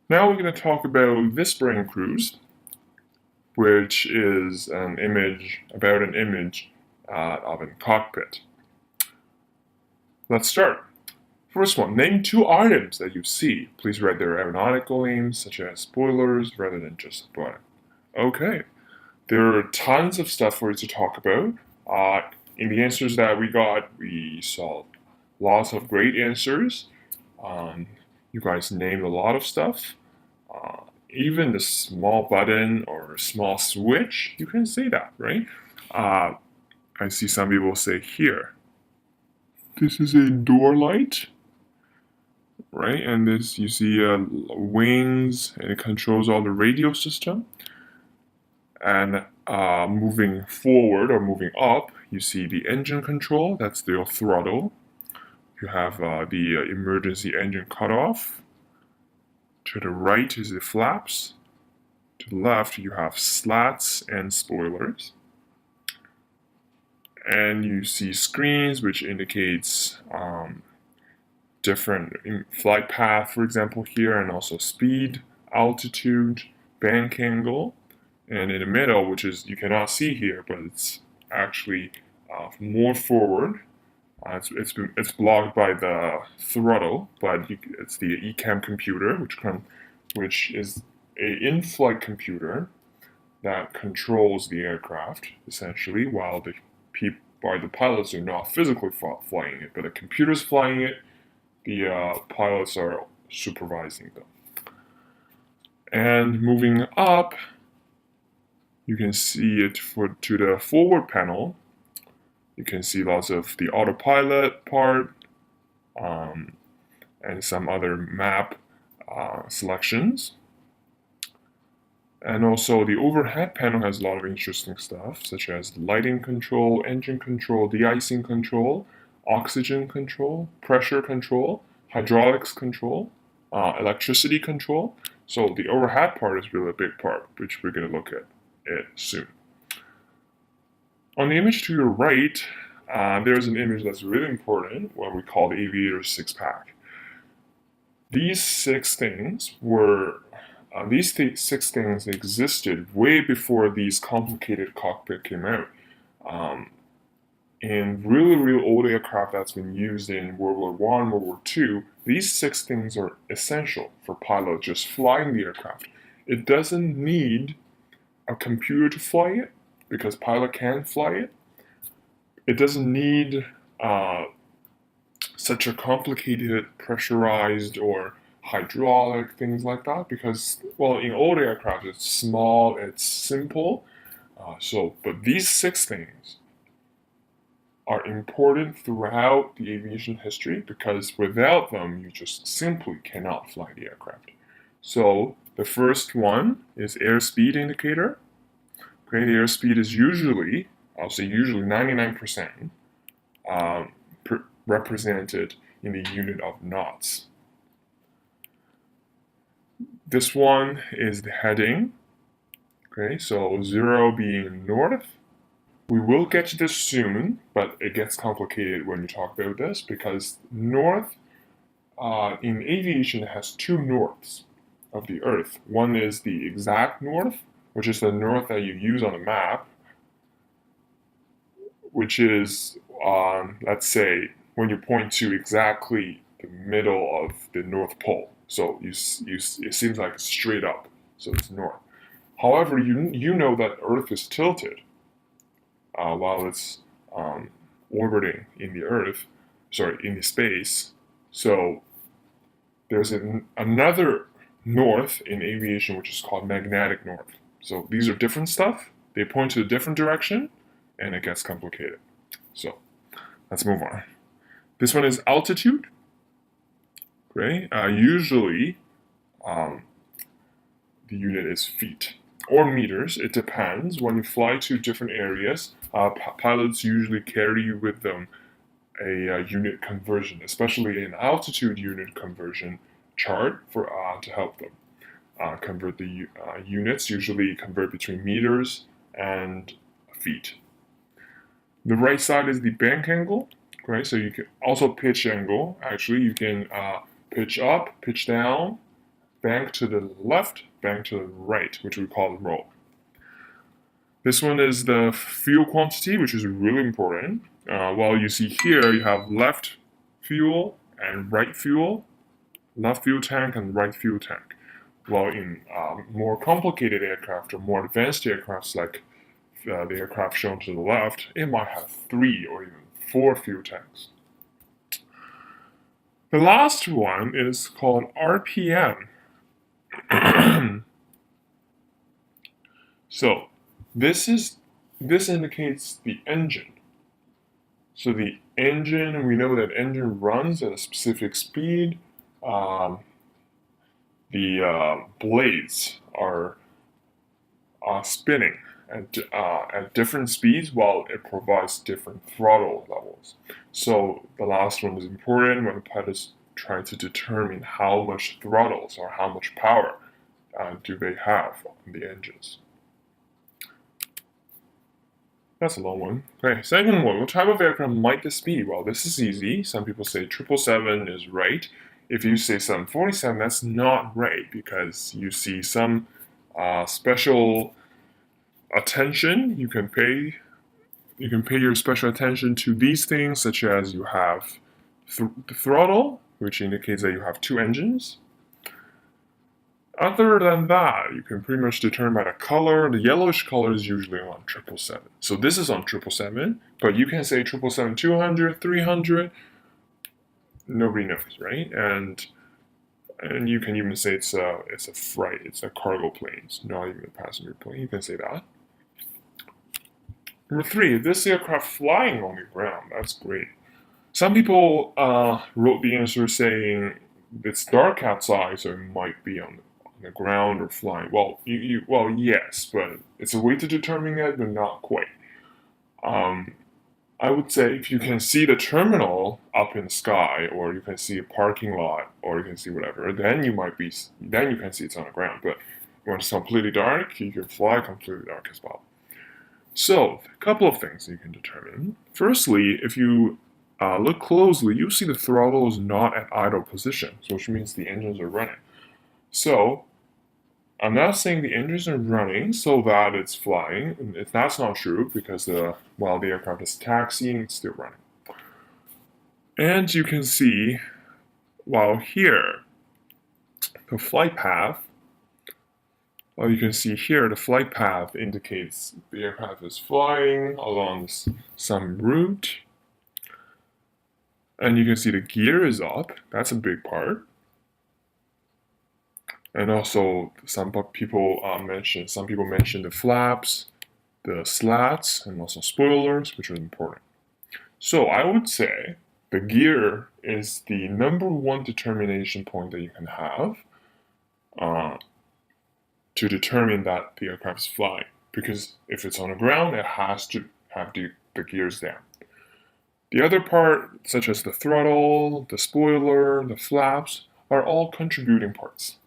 Now we're going to talk about this brain cruise, which is an image of a cockpit. Let's start. First one, name two items that you see. Please write their aeronautical names, such as spoilers, rather than just product. Okay, there are tons of stuff for you to talk about. In the answers that we got, we saw lots of great answers. Um, you guys named a lot of stuff. Uh, Even the small button or small switch, you can say that, right? Uh, I see some people say here, this is a door light, right? And this, you see wings, and it controls all the radio system. And moving forward or moving up, you see the engine control, that's the throttle. You have the emergency engine cutoff. To the right is the flaps. To the left, you have slats and spoilers. And you see screens, which indicates different flight path, for example, here, and also speed, altitude, bank angle. And in the middle, which is you cannot see here, but it's actually more forward. It's blocked by the throttle, but it's the ECAM computer, which is a in-flight computer that controls the aircraft essentially, while the pilots are not physically flying it, but the computer's flying it. The pilots are supervising them. And moving up, you can see it to the forward panel. You can see lots of the autopilot part and some other map selections. And also the overhead panel has a lot of interesting stuff, such as lighting control, engine control, de-icing control, oxygen control, pressure control, hydraulics control, electricity control. So the overhead part is really a big part, which we're going to look at it soon. On the image to your right, there's an image that's really important, what we call the aviator six-pack. These six things existed way before these complicated cockpit came out. In real old aircraft that's been used in World War I, World War II, these six things are essential for pilots just flying the aircraft. It doesn't need a computer to fly it, because pilot can fly it. It doesn't need such a complicated pressurized or hydraulic things like that, because, well, in old aircraft it's small, it's simple. But these six things are important throughout the aviation history, because without them you just simply cannot fly the aircraft. So the first one is airspeed indicator. Okay, the airspeed is usually, I'll say usually 99% represented in the unit of knots. This one is the heading. Okay, so 0 being north. We will get to this soon, but it gets complicated when you talk about this, because north in aviation has two norths of the Earth. One is the exact north, which is the north that you use on a map, which is, let's say, when you point to exactly the middle of the North Pole. So it seems like it's straight up, so it's north. However, you know that Earth is tilted while it's orbiting in the space. So there's another north in aviation, which is called magnetic north. So these are different stuff. They point to a different direction, and it gets complicated. So let's move on. This one is altitude. Okay, usually the unit is feet or meters. It depends. When you fly to different areas, pilots usually carry with them a unit conversion, especially an altitude unit conversion chart to help them convert the units. Usually convert between meters and feet. The right side is the bank angle. Okay, so you can also pitch angle. Actually, you can pitch up, pitch down, bank to the left, bank to the right, which we call the roll. This one is the fuel quantity, which is really important. While you see here, you have left fuel and right fuel, left fuel tank and right fuel tank. While in more complicated aircraft or more advanced aircrafts like the aircraft shown to the left, it might have 3 or even 4 fuel tanks. The last one is called RPM. So this indicates the engine. So the engine, we know that engine runs at a specific speed. The blades are spinning at different speeds while it provides different throttle levels. So the last one is important when the pilot is trying to determine how much throttles or how much power do they have on the engines. That's a long one. Okay, second one, what type of aircraft might this be? Well, this is easy. Some people say 777 is right. If you say 747, that's not right because you see some special attention you can pay. You can pay your special attention to these things, such as you have the throttle, which indicates that you have 2 engines. Other than that, you can pretty much determine by the color. The yellowish color is usually on 777. So this is on 777, but you can say 777-200, 300. Nobody knows, right? And you can even say it's a freight, it's a cargo plane, it's not even a passenger plane. You can say that. Number 3, this aircraft flying on the ground. That's great. Some people wrote the answer saying it's dark outside, so it might be on the ground or flying. Well, well, yes, but it's a way to determine it, but not quite. I would say if you can see the terminal up in the sky, or you can see a parking lot, or you can see whatever, then you can see it's on the ground. But when it's completely dark, you can fly completely dark as well. So, a couple of things you can determine. Firstly, if you look closely, you see the throttle is not at idle position, which means the engines are running. So, I'm not saying the engines are running so that it's flying. That's not true because while the aircraft is taxiing, it's still running. And you can see, while here, the flight path, well, you can see here the flight path indicates the aircraft is flying along some route. And you can see the gear is up. That's a big part. And also, some people mentioned the flaps, the slats, and also spoilers, which are important. So I would say the gear is the number 1 determination point that you can have to determine that the aircraft is flying. Because if it's on the ground, it has to have the gears down. The other part, such as the throttle, the spoiler, the flaps, are all contributing parts.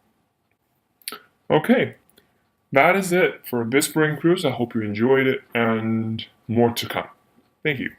Okay, that is it for this brain cruise. I hope you enjoyed it and more to come. Thank you.